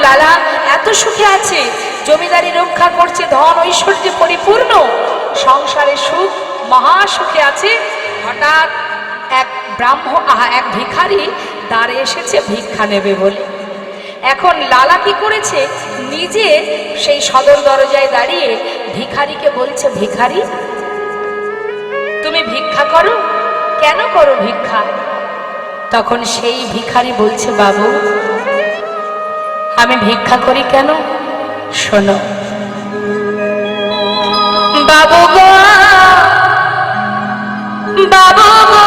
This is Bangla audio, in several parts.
লালা এত সুখে আছে, জমিদারি রক্ষা করছে, ধন ঐশ্বর্যে পরিপূর্ণ, সংসারে সুখ, মহা সুখে আছে। হঠাৎ এক ভিখারি দ্বারে এসেছে ভিক্ষা নেবে বলে। এখন লালা কি করেছে, নিজে সেই সদর দরজায় দাঁড়িয়ে ভিখারিকে বলছে, ভিখারি তুমি ভিক্ষা করো, কেন করো ভিক্ষা? তখন সেই ভিখারি বলছে, বাবু আমি ভিক্ষা করি কেন, শোনো। বাবু গো, বাবু গো,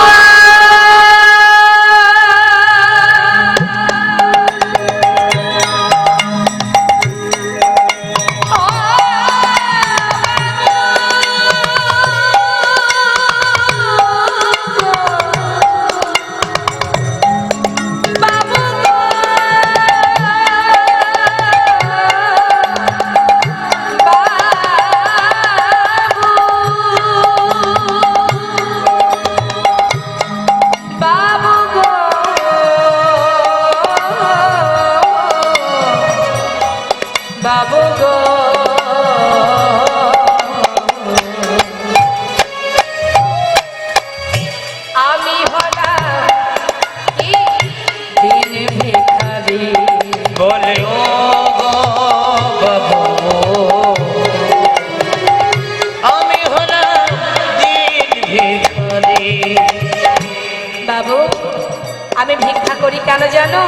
আমি ভিক্ষা করি কেন জানো?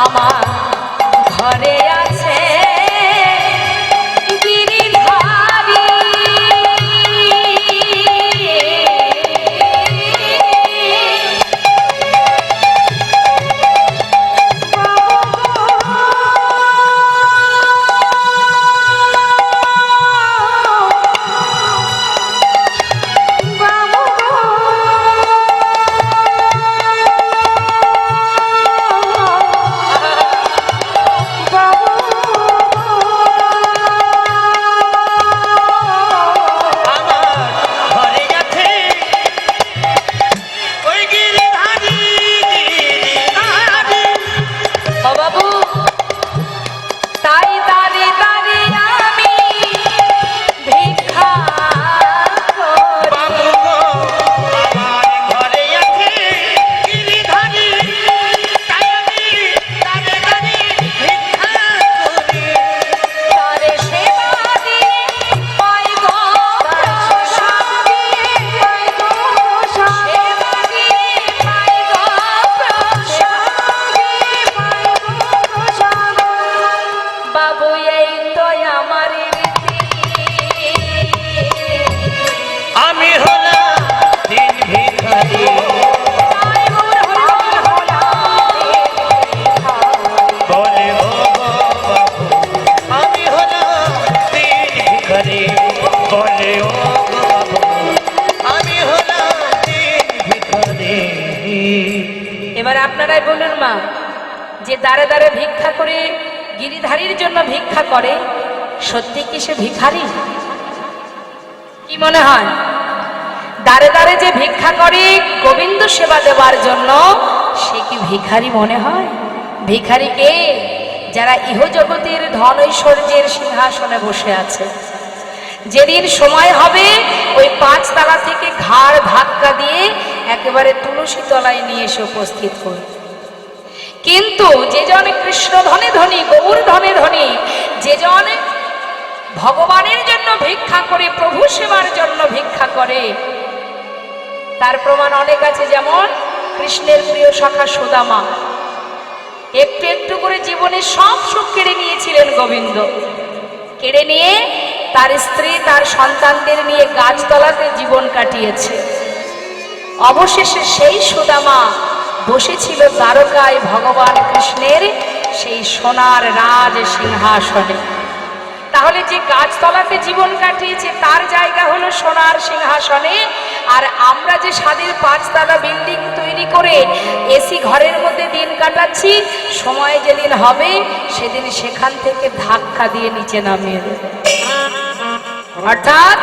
আমার ঘরে আছে গিরিধারী, আপনারাই বলুন মা, যে দাঁড়ে দাঁড়ে ভিক্ষা করে গিরিধারীর জন্য ভিক্ষা করে, সত্যি কি সে ভিখারি? কি মনে হয়? দাঁড়ে দাঁড়ে যে ভিক্ষা করে গোবিন্দ সেবা দেওয়ার জন্য, সে কি ভিখারি মনে হয়? ভিখারি কে? যারা ইহজগতের ধন ঐশ্বর্যের সিংহাসনে বসে আছে। যেদিন সময় হবে ওই 5 তালা থেকে ঘাড় ধাক্কা দিয়ে একেবারে তুলসী তলায় নিয়ে এসে উপস্থিত করবে। কিন্তু যে জনে কৃষ্ণ ধনে ধনী, গৌর ধনে ধনী, যে জনে ভগবানের জন্য ভিক্ষা করে, প্রভু সেবার জন্য ভিক্ষা করে, তার প্রমাণ অনেক আছে। যেমন কৃষ্ণের প্রিয় সখা সুদামা একটু একটু করে জীবনে সব সুখ কেড়ে নিয়েছিলেন গোবিন্দ। কেড়ে নিয়ে তার স্ত্রী, তার সন্তানদের নিয়ে গাছতলাতে জীবন কাটিয়েছে। অবশেষে সেই সুদামা বসেছিল দ্বারকায় ভগবান কৃষ্ণের সেই সোনার রাজ সিংহাসনে। তাহলে যে গাছতলাতে জীবন কাটিয়েছে তার জায়গা হলো সোনার সিংহাসনে, আর আমরা যে স্বাদের 5 তালা বিল্ডিং তৈরি করে এসি ঘরের মধ্যে দিন কাটাচ্ছি, সময় যেদিন হবে সেদিন সেখান থেকে ধাক্কা দিয়ে নিচে নামিয়ে দেবে। অর্থাৎ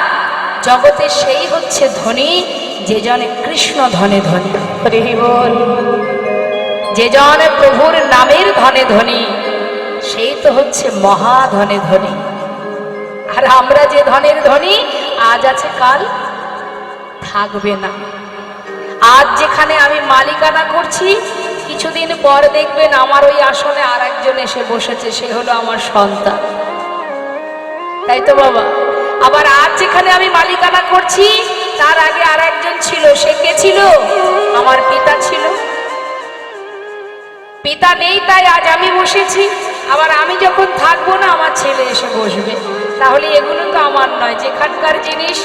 জগতে সেই হচ্ছে ধনী যে জনে কৃষ্ণ ধনে ধনী, হরি বল, যে জনে প্রভুর নামের ধনে ধনী, সেই তো হচ্ছে মহাধনে ধনী। আর আমরা যে ধনের ধনী, আজ আছে কাল থাকবে না। আজ যেখানে আমি মালিকানা করছি, কিছুদিন পর দেখবেন আমার ওই আসনে আর একজন এসে বসেছে, সে হলো আমার সন্তান। তাই তো বাবা? আবার আজ যেখানে আমি মালিকানা করছি, তার আগে আর একজন ছিল, সে কে ছিল? আমার পিতা ছিল। পিতা নেই তাই আজ আমি বসেছি, আবার আমি যখন থাকবো না আমার ছেলে এসে বসবে। তাহলে এগুলো তো আমার নয়। যেখানকার জিনিস,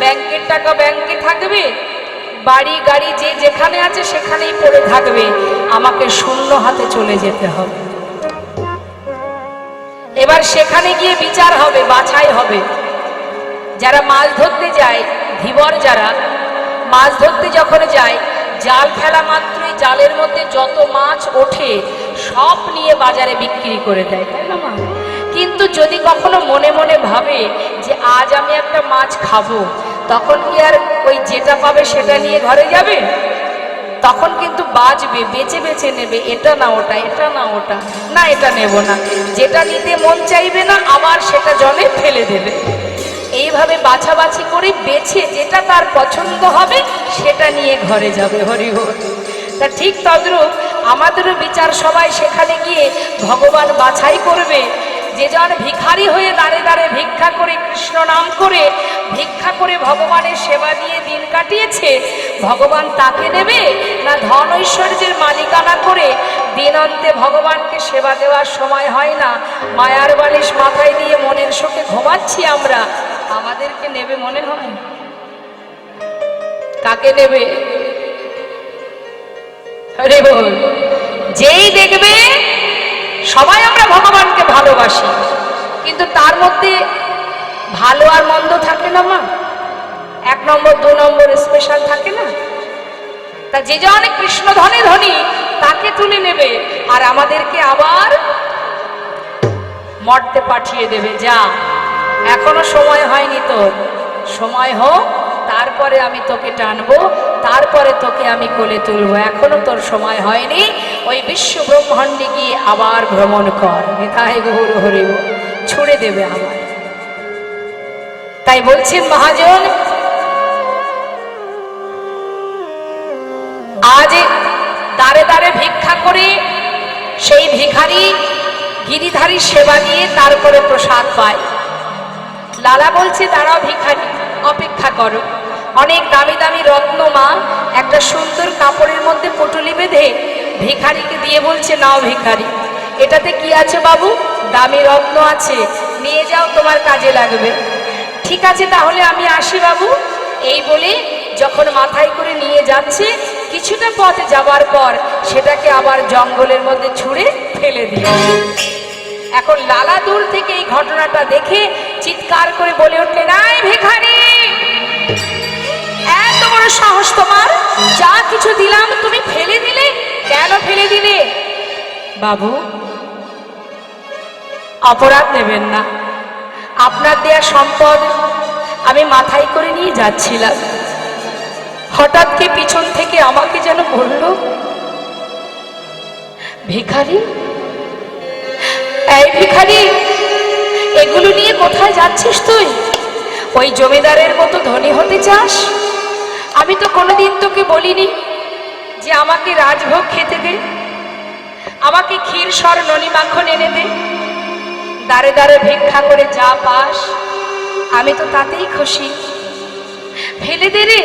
ব্যাংকের টাকা ব্যাংকে থাকবে, বাড়ি গাড়ি যে যেখানে আছে সেখানেই পড়ে থাকবে, আমাকে শূন্য হাতে চলে যেতে হবে। এবার সেখানে গিয়ে বিচার হবে, বাছাই হবে। যারা মাছ ধরতে যায়, ধীবর যারা মাছ ধরতে যখন যায়, জাল ফেলা মাত্রই জালের মধ্যে যত মাছ ওঠে সব নিয়ে বাজারে বিক্রি করে দেয়, তাই না মা? কিন্তু যদি কখনো মনে মনে ভাবে যে আজ আমি একটা মাছ খাবো, তখন কি আর ওই যেটা পাবে সেটা নিয়ে ঘরে যাবে? তখন কিন্তু বাঁচবে, বেছে বেছে নেবে, এটা না ওটা, এটা না ওটা, না এটা নেব না। যেটা নিতে মন চাইবে না আবার সেটা জলে ফেলে দেবে। এইভাবে বাছাবাছি করে বেছে যেটা তার পছন্দ হবে সেটা নিয়ে ঘরে যাবে। হরি হরি। তা ঠিক তদ্রূপ আমাদেরও বিচার সবাই সেখানে গিয়ে ভগবান বাছাই করবে। যে জন ভিখারি হয়ে দাঁড়ে দাঁড়ে ভিক্ষা করে, কৃষ্ণ নাম করে ভিক্ষা করে ভগবানের সেবা দিয়ে দিন কাটিয়েছে, ভগবান তাকে নেবে, না ধন ঐশ্বর্যের মালিকানা করে দিন অন্তে ভগবানকে সেবা দেওয়ার সময় হয় না, মায়ার বালিশ মাথায় দিয়ে মনের শোকে ঘুমাচ্ছি আমরা, আমাদেরকে নেবে মনে হয়? কাকে নেবে? আরে বল, যেই দেখবে সবাই আমরা ভগবানকে ভালোবাসি, কিন্তু তার মধ্যে ভালো আর মন্দ থাকে না মা? 1 নম্বর 2 নম্বর স্পেশাল থাকে না? তা যে জন কৃষ্ণ ধনে ধনী তাকে তুলে নেবে, আর আমাদেরকে আবার মর্তে পাঠিয়ে দেবে। যা, এখনো সময় হয়নি তোর, সময় হোক, তারপরে আমি তোকে টানবো, তারপরে তোকে আমি কোলে তুলবো, এখনো তোর সময় হয়নি। ওই বিশ্ব ব্রহ্মাণ্ডে গিয়ে আবার ভ্রমণ কর। নিতাই গৌর হরি বল। ছুড়ে দেবে আবার। তাই বলছেন মহাজন, আজ দাঁড়ে দাঁড়ে ভিক্ষা করে সেই ভিখারি গিরিধারী সেবা দিয়ে তারপরে প্রসাদ পায়। লালা বলছে, দাঁড়াও ভিখারি, অপেক্ষা করো। অনেক দামি দামি রত্ন মা একটা সুন্দর কাপড়ের মধ্যে পুটুলি বেঁধে ভিখারিকে দিয়ে বলছে, নাও ভিখারি, এটাতে কি আছে বাবু? দামি রত্ন আছে, নিয়ে যাও, তোমার কাজে লাগবে। ঠিক আছে, তাহলে আমি আসি বাবু। এই বলে যখন মাথায় করে নিয়ে যাচ্ছে, কিছুটা পথ যাবার পর সেটাকে আবার জঙ্গলের মধ্যে ছুঁড়ে ফেলে দিয়েছে। এখন লালা দূর থেকে এই ঘটনাটা দেখে চিৎকার করে বলে উঠলেন, আয় ভিখারি, এত বড় সাহস তোমার, যা কিছু দিলাম তুমি ফেলে দিলে, কেন ফেলে দিলে? বাবু, অপরাধ নেবেন না, আপনার দেয়া সম্পদ আমি মাথায় করে নিয়ে যাচ্ছিলাম, হঠাৎ কি পিছন থেকে আমাকে যেন বলল, ভিখারি, এই ভিখারি, এগুলো নিয়ে কোথায় যাচ্ছিস তুই? ওই জমিদারের মতো ধনী হতে চাস? আমি তো কোনোদিন তোকে বলিনি যে আমাকে রাজভোগ খেতে দে, আমাকে ক্ষীর সর ননি মাখন এনে দে, দাঁড়ে দাঁড়ে ভিক্ষা করে যা পাস আমি তো তাতেই খুশি, ফেলে দে রে।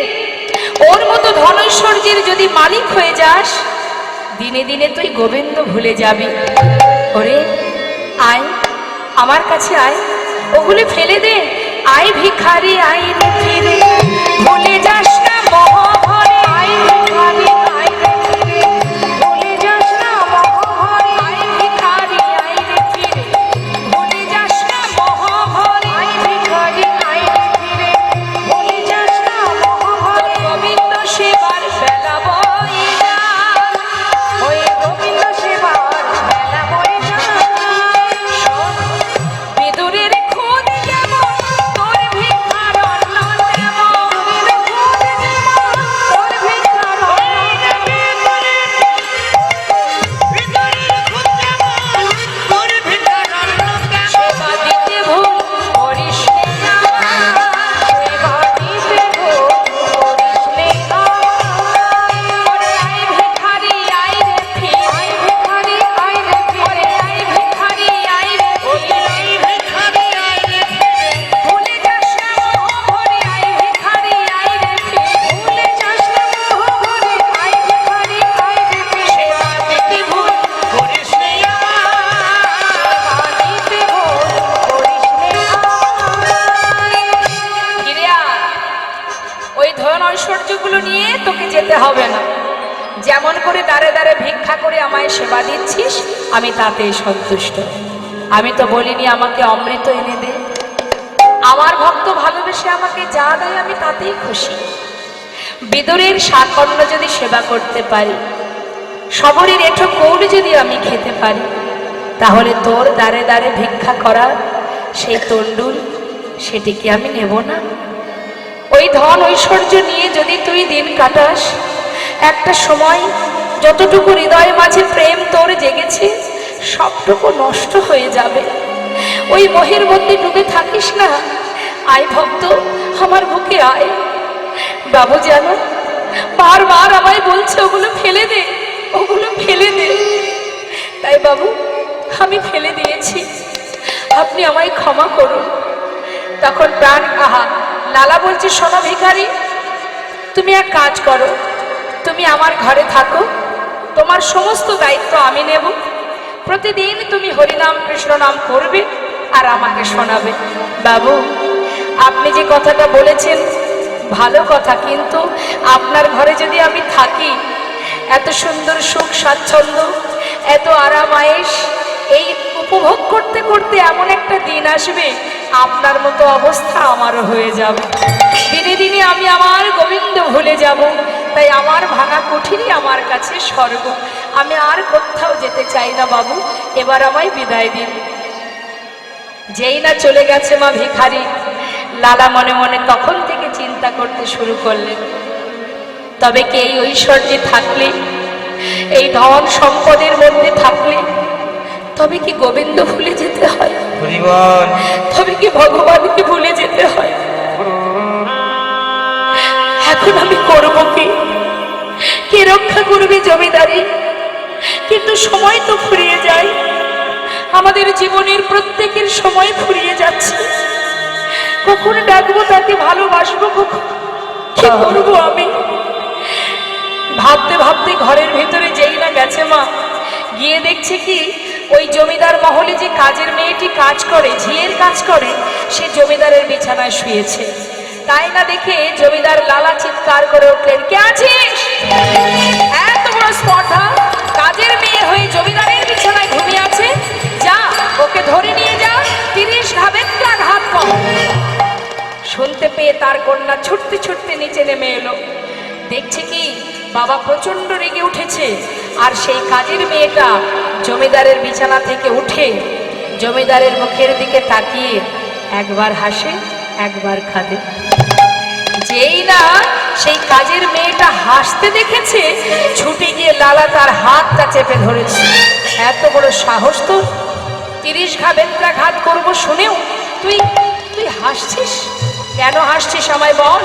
ওর মতো ধনৈশ্বর্যের যদি মালিক হয়ে যাস, দিনে দিনে তুই গোবিন্দ ভুলে যাবি। ওরে আয়, আমার কাছে আয়, ওগুলি ফেলে দে। আয় ভিখারি, আয় রে ফিরে, ভুলে যাস না মহাভরে। আয় ভিখারি, আয় রে ফিরে, ভুলে যাস না মহাভরে। আয় ভিখারি, আয় রে ফিরে, ভুলে যাস না মহাভরে। আয় ভিখারি, আয় রে ফিরে, ভুলে যাস না মহাভরে। গোবিন্দ সেবার বেলা বয়ে যায়, ওই গোবিন্দ সেবার বেলা বয়ে যায়। বিদুরের খুদ যেমন, তোর ভিক্ষার অন্ন তেমন। বিদুরের খুদ তোকে যেতে হবে না, যেমন করে দাঁড়ে দাঁড়ে ভিক্ষা করে আমায় সেবা দিচ্ছিস আমি তাতেই সন্তুষ্ট। আমি তো বলিনি আমাকে অমৃত এনে দে, আমার ভক্ত ভালোবেসে আমাকে যা দেয় আমি তাতেই খুশি। বিদুরের শাকন্ন যদি সেবা করতে পারি, শবরীর এঁঠো কৌড় যদি আমি খেতে পারি, তাহলে তোর দাঁড়ে দাঁড়ে ভিক্ষা করা সেই তন্ডুল সেটিকে আমি নেব না? ওই ধন ঐশ্বর্য নিয়ে যদি তুই দিন কাটাস, একটা সময় যতটুকু হৃদয়ের মাঝে প্রেম তোর জেগেছে সবটুকু নষ্ট হয়ে যাবে। ওই মোহের মধ্যে ডুবে থাকিস না। আয় ভক্ত, আমার বুকে আয়। বাবু জানো বারবার আমায় বলছে ওগুলো ফেলে দে, ওগুলো ফেলে দে। তাই বাবু আমি ফেলে দিয়েছি, আপনি আমায় ক্ষমা করুন। তখন প্রাণ লালা বলছে, শোনো ভিখারি, তুমি এক কাজ করো, তুমি আমার ঘরে থাকো, তোমার সমস্ত দায়িত্ব আমি নেব। প্রতিদিন তুমি হরিনাম কৃষ্ণ নাম করবে আর আমাকে শোনাবে। বাবু আপনি যে কথাটা বলেছেন ভালো কথা, কিন্তু আপনার ঘরে যদি আমি থাকি, এত সুন্দর সুখ স্বাচ্ছন্দ্য, এত আরাম আয়েশ, এই উপভোগ করতে করতে এমন একটা দিন আসবে আপনার মতো অবস্থা আমারও হয়ে যাবে। দিনে দিনে আমি আমার গোবিন্দ ভুলে যাব। তাই আমার ভাঙা কুঠিরই আমার কাছে স্বর্গ। আমি আর কোথাও যেতে চাই না বাবু, এবার আমায় বিদায় দিন। যেই না চলে গেছে মা ভিখারি, লালা মনে মনে তখন থেকে চিন্তা করতে শুরু করলেন, তবে কি এই ঐশ্বর্যে থাকলে, এই ধন সম্পদের মধ্যে থাকলে তবে কি গোবিন্দ ভুলে যেতে হয়? তবে কি ভগবানকে ভুলে যেতে হয়? এখন আমি করব কি? কে রক্ষা করবে জমিদারি? কিন্তু সময় তো ফুরিয়ে যায়, আমাদের জীবনের প্রত্যেকের সময় ফুরিয়ে যাচ্ছে। কখন ডাকবো তাকে, ভালোবাসবো কখন, কি করবো আমি? ভাবতে ভাবতে ঘরের ভেতরে যেই না গেছে মা, গিয়ে দেখছে কি ওই জমিদার মহলে যে কাজের মেয়েটি কাজ করে, ঝিয়ের কাজ করে, সে জমিদারের বিছানায় শুয়েছে। তাই না দেখে জমিদার লালা চিৎকার করে উঠলেন, কে আছিস? এত বড় স্পর্ধা, কাজের মেয়ে হয়ে জমিদারের বিছানায় ঘুমিয়ে আছে, যা ওকে ধরে নিয়ে যা, 30 ঘাত কর। শুনতে পেয়ে তার কন্যা ছুটতে ছুটতে নিচে নেমে এলো। দেখছে কি বাবা প্রচন্ড রেগে উঠেছে, আর সেই কাজের মেয়েটা জমিদারের বিছানা থেকে উঠে জমিদারের মুখের দিকে তাকিয়ে একবার হাসে একবার কাঁদে। যেই না সেই কাজের মেয়েটা হাসতে দেখেছে, ছুটে গিয়ে লালা তার হাতটা চেপে ধরেছে। এত বড় সাহস তোর, 30 ঘাত করবো শুনেও তুই তুই হাসছিস? কেন হাসছিস আমায় বল।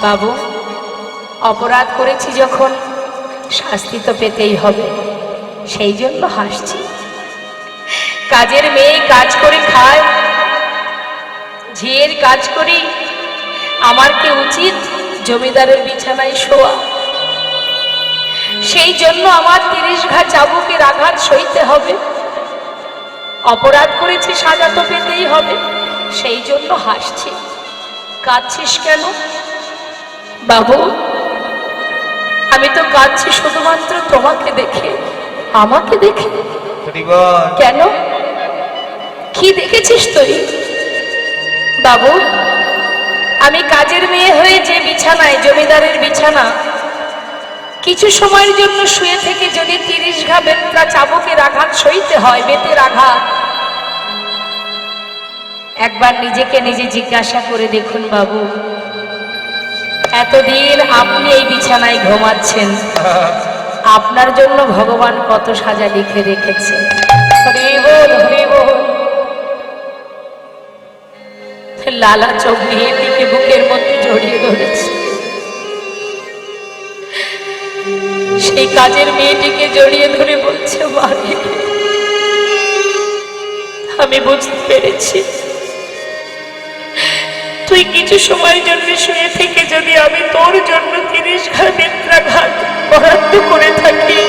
বাবু অপরাধ করেছি যখন শাস্তি তো পেতেই হবে, সেই জন্য হাসছি। কাজের মেয়ে কাজ করে খায়, ঝিয়ের কাজ করি, আমার কি উচিত জমিদারের বিছানায় শোয়া? সেই জন্য আমার 30 চাবুকের আঘাত সইতে হবে। অপরাধ করেছি, সাজা তো পেতেই হবে, সেই জন্য হাসছি। কাঁদছিস কেন? বাবু আমি তো কাঁদছি শুধুমাত্র তোমাকে দেখে, আমাকে দেখে। কেন? কি দেখেছিস তুই? বাবু আমি কাজের মেয়ে হয়ে যে বিছানায়, জমিদারের বিছানা, কিছু সময়ের জন্য শুয়ে থেকে যদি 30 বেত্রা চাবুকের আঘাত সইতে হয়, বেতের আঘাত, একবার নিজেকে নিজে জিজ্ঞাসা করে দেখুন বাবু, এতদিন আপনি এই বিছানায় ঘুমাচ্ছেন, আপনার জন্য ভগবান কত সাজা লিখে রেখেছে। হরি বল হরি বল। লালা চোখ দিয়ে দিকে বুকের মধ্যে জড়িয়ে ধরেছে। সেই কাজের মেয়েটিকে জড়িয়ে ধরে বলছে, মারে আমি বুঝতে পেরেছি, তুই কিছু সময়ের জন্য শুয়ে থেকে যদি আমি তোর জন্য 30 বেত্রাঘাত বরাদ্দ করে থাকি,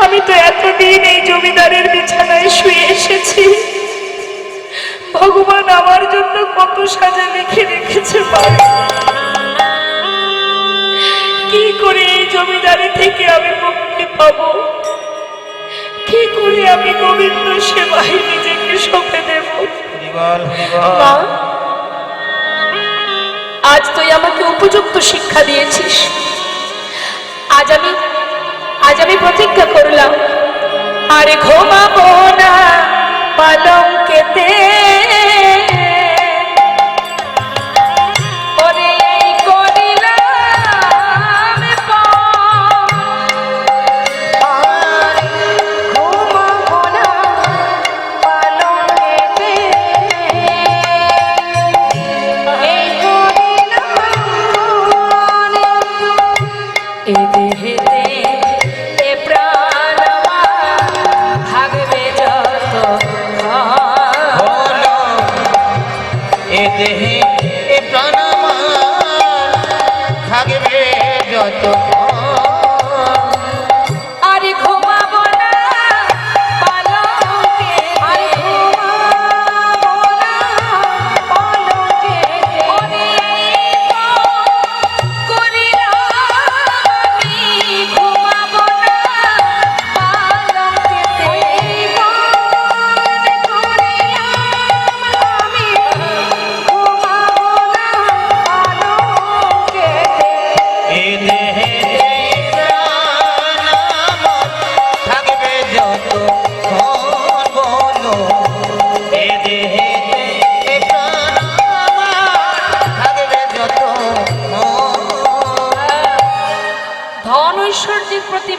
আমি তো এতদিন এই জমিদারের বিছানায় শুয়ে এসেছি, ভগবান আমার জন্য কত সাজা লিখে রেখেছে। জমিদারি থেকে আমি মুক্তি পাবো? কি করে আমি গোবিন্দ সেবায় নিজেকে সঁপে দেব? মা, আজ তুই আমাকে উপযুক্ত শিক্ষা দিয়েছিস। আজ আমি প্রতিজ্ঞা করলাম, আরে ঘুমাবো না পালঙ্কেতে।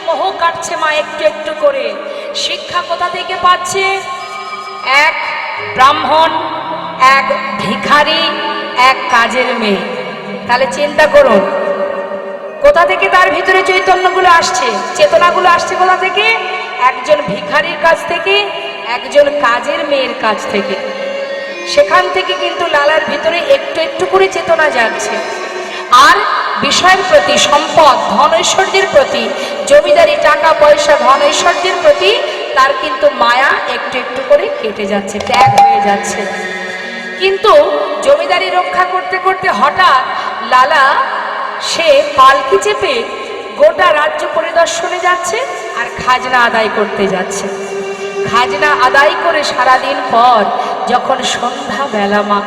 মোহ কাটছে মা একটু একটু করে। শিক্ষা কোথা থেকে পাচ্ছে? এক ব্রাহ্মণ, এক ভিখারি, এক কাজের মেয়ে। তাহলে চিন্তা করুন কোথা থেকে তার ভিতরে চৈতন্যগুলো আসছে, চেতনাগুলো আসছে কোথা থেকে? একজন ভিখারির কাছ থেকে, একজন কাজের মেয়ের কাছ থেকে। সেখান থেকে কিন্তু লালার ভিতরে একটু একটু করে চেতনা যাচ্ছে। আর বিষয়ের প্রতি, সম্পদ, ধন ঐশ্বর্যের প্রতি, জমিদারি, টাকা পয়সা, ধন ঐশ্বর্যের প্রতি তার কিন্তু মায়া একটু একটু করে কেটে যাচ্ছে, ত্যাগ হয়ে যাচ্ছে। কিন্তু জমিদারি রক্ষা করতে করতে হঠাৎ লালা সে পালকি চেপে গোটা রাজ্য পরিদর্শনে যাচ্ছে আর খাজনা আদায় করতে যাচ্ছে। খাজনা আদায় করে সারাদিন পর যখন সন্ধ্যা বেলা, মা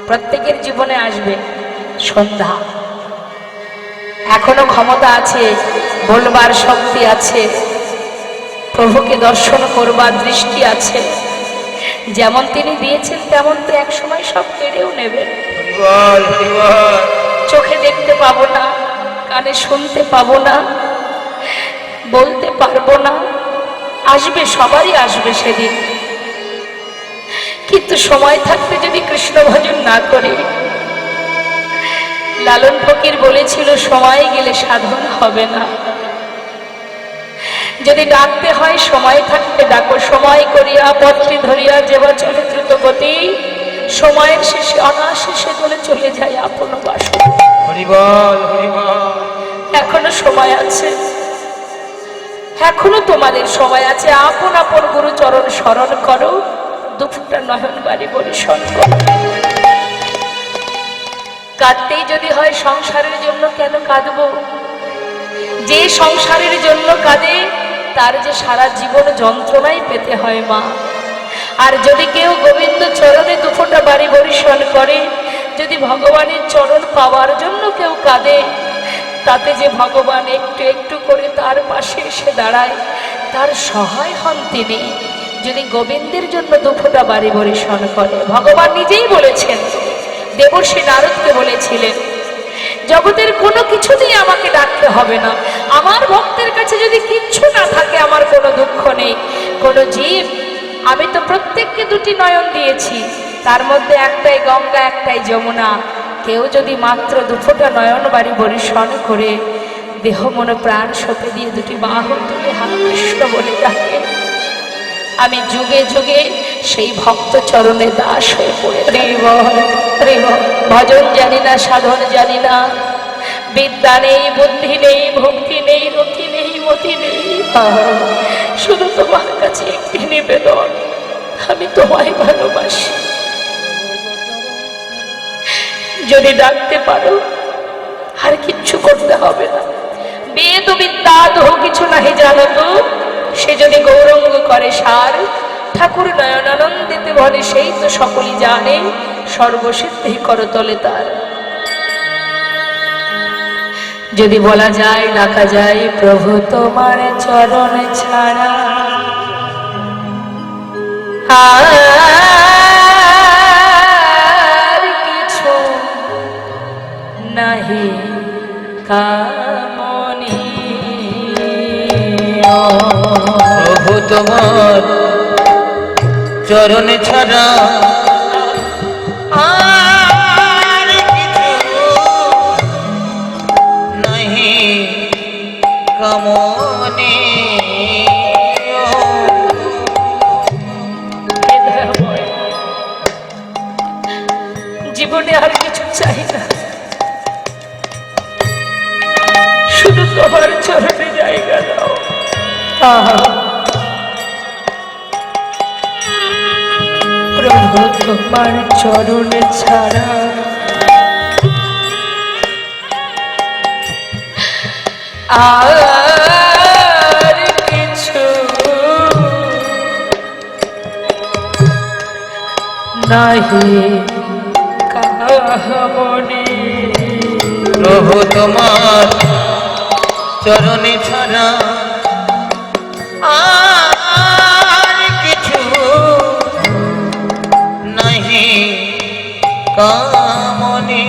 প্রত্যেকের জীবনে আসবে সন্ধ্যা, এখনো ক্ষমতা আছে, বলবার শক্তি আছে, প্রভুকে দর্শন করবার দৃষ্টি আছে, যেমন তিনি দিয়েছেন তেমন তো এক সময় সব কেড়েও নেবেন। চোখে দেখতে পাবো না, কানে শুনতে পাবো না, বলতে পারবো না, আসবে, সবারই আসবে সেদিন। কিন্তু সময় থাকতে যদি কৃষ্ণ ভজন না করে, লালন ফকির বলেছিল সময় গেলে সাধন হবে না। যদি ডাকতে হয় সময় থাকতে ডাকো, সময় করিয়া পত্রী ধরিয়া যেবা চলে দ্রুত গতি, সময়ের শেষে অনাশেষে বলে চলে যায় আপন বাসন। এখনো সময় আছে, এখনো তোমাদের সময় আছে। আপন আপন গুরু চরণ স্মরণ করো, দুফুটা নয়ন বাড়ি বরিশন করো। কাঁদতেই যদি হয় সংসারের জন্য কেন কাঁদবো? যে সংসারের জন্য কাঁদে তার যে সারা জীবন যন্ত্রণাই পেতে হয় মা। আর যদি কেউ গোবিন্দ চরণে দুফোঁটা বাড়ি বরিশন করে, যদি ভগবানের চরণ পাওয়ার জন্য কেউ কাঁদে, তাতে যে ভগবান একটু একটু করে তার পাশে এসে দাঁড়ায়, তার সহায় হন তিনি। যদি গোবিন্দের জন্য দুফোঁটা বাড়ি বরিশন করে, ভগবান নিজেই বলেছেন, দেবর্ষি নারদকে বলেছিলেন, জগতের কোনো কিছুতেই আমাকে ডাকতে হবে না, আমার ভক্তের কাছে যদি কিচ্ছু না থাকে আমার কোনো দুঃখ নেই। কোনো জীব, আমি তো প্রত্যেককে দুটি নয়ন দিয়েছি, তার মধ্যে একটাই গঙ্গা, একটাই যমুনা। কেউ যদি মাত্র দুফোঁটা নয়ন বাড়ি বরিশন করে দেহ মন প্রাণ সঁপে দিয়ে দুটি বাহু তুলে হা কৃষ্ণ বলে ডাকে, আমি যুগে যুগে সেই ভক্ত চরণে দাস হয়ে পড়ে। ভজন জানি না, সাধন জানি না, বিদ্যা নেই, বুদ্ধি নেই, ভক্তি নেই, রতি নেই, মতি নেই, শুধু তোমার কাছে একটি নিবেদন, আমি তোমায় ভালোবাসি। যদি ডাকতে পারো আর কিচ্ছু করতে হবে না, বেদ বিদ্যা দহ কিছু নাহি জানত, সে যদি গৌরঙ্গ করে সার, ঠাকুর নয়নানন্দিতে বলে সেই তো সকলই জানে, সর্বসিদ্ধি করতলে তার। যদি বলা যায় ডাকা যায় প্রভু তোমার চরণ ছাড়া, আর কিছু নাহি কামনি। প্রভু তোমার চরণ ছাড়া আর কিছু নাহি কামনে। জীবনে আর কিছু চাই না, শুধু তোমার চরণে জায়গা দাও। প্রভু তোমার চরণে ছাড়া আর কিছু নাহি কামনি। প্রভু তোমার চরণে ছাড়া আর কিছু নাহি কামনে।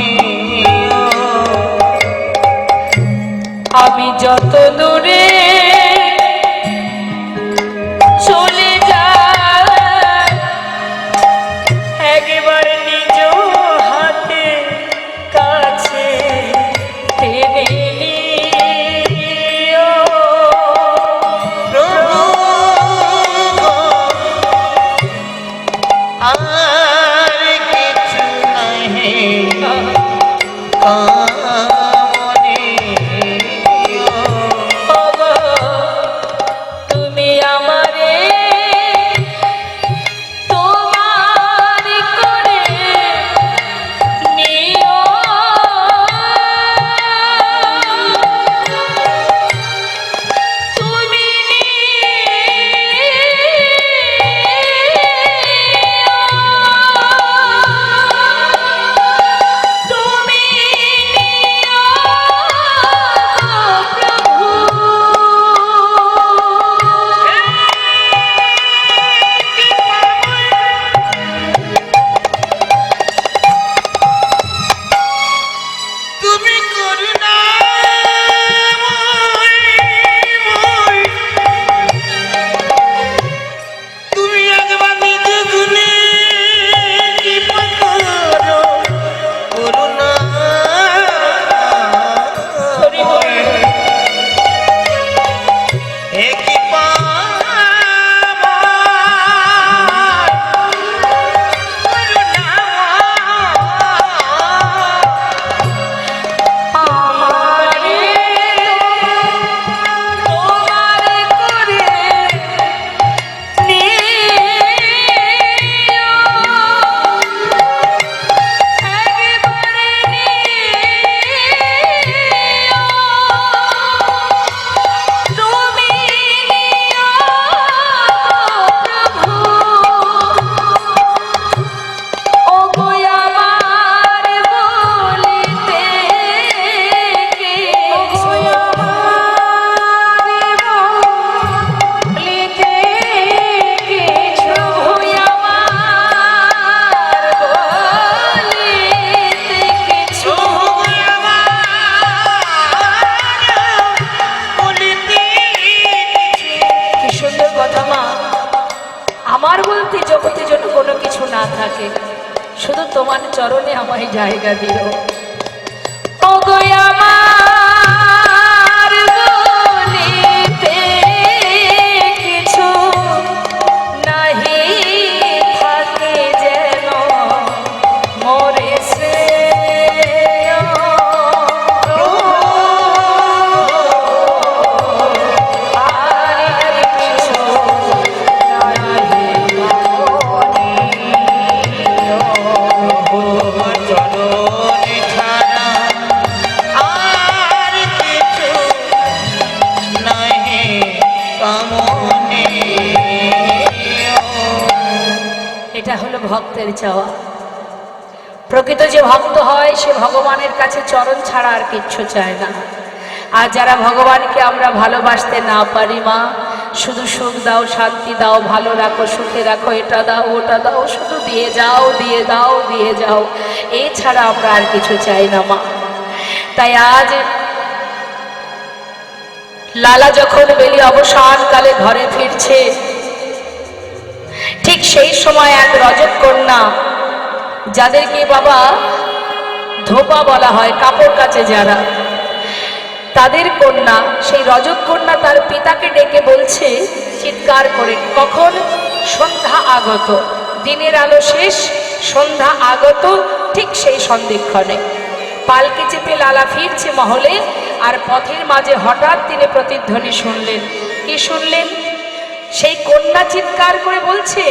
আমি যত দূরে চলে যাই, একবার নিজ হাতে কাছে টেনে নিও। প্রভু আর কিছু নাহি কামনে। তুমি আমারে তোমার করে নিও, তুমি তুমি প্রভু। তুমি করুণাময়, তুমি একবার নিজ গুণে কৃপা করো, করুণা। হরি বল। হে আমারে তোমার করে নিও, একবারে নিও, তুমি নিও প্রভু। ওগো আমার বলিতে কিছু, বলিতে কিছু, আমার বলিতে কিছু। কি সুন্দর কথা মা। আমার বলতে জগতে যেন কোনো কিছু না থাকে, শুধু তোমার চরণে আমায় জায়গা দিও। ওগো আমার বলিতে কিছু নাহি থাকে যেন মোরে শ্রেয়। আর কিছু নাহি চরণে এটা হলো ভক্তের চাওয়া। প্রকৃত যে ভক্ত হয় সে ভগবানের কাছে চরণ ছাড়া আর কিচ্ছু চায় না। আর যারা ভগবানকে আমরা ভালোবাসতে না পারি, মা শুধু সুখ দাও, শান্তি দাও, ভালো রাখো, সুখে রাখো, এটা দাও ওটা দাও, শুধু দিয়ে যাও দিয়ে দাও দিয়ে যাও, এছাড়া আমরা আর কিছু চাই না মা। তাই আজ লালা যখন বেলি অবসানকালে ঘরে ফিরছে, ঠিক সেই সময় এক রজকন্যা, যাদেরকে বাবা ধোপা বলা হয়, কাপড় কাচে যারা, তাদের কন্যা, সেই রজকন্যা তার পিতাকে ডেকে বলছে চিৎকার করে, কখন? সন্ধ্যা আগত, দিনের আলো শেষ, সন্ধ্যা আগত, ঠিক সেই সন্ধিক্ষণে পালকি চেপে লালা ফিরছে মহলে। আর পথের মাঝে হঠাৎ তিনি প্রতিধ্বনি শুনলেন। কি শুনলেন? সেই কন্যা চিৎকার করে বলছে,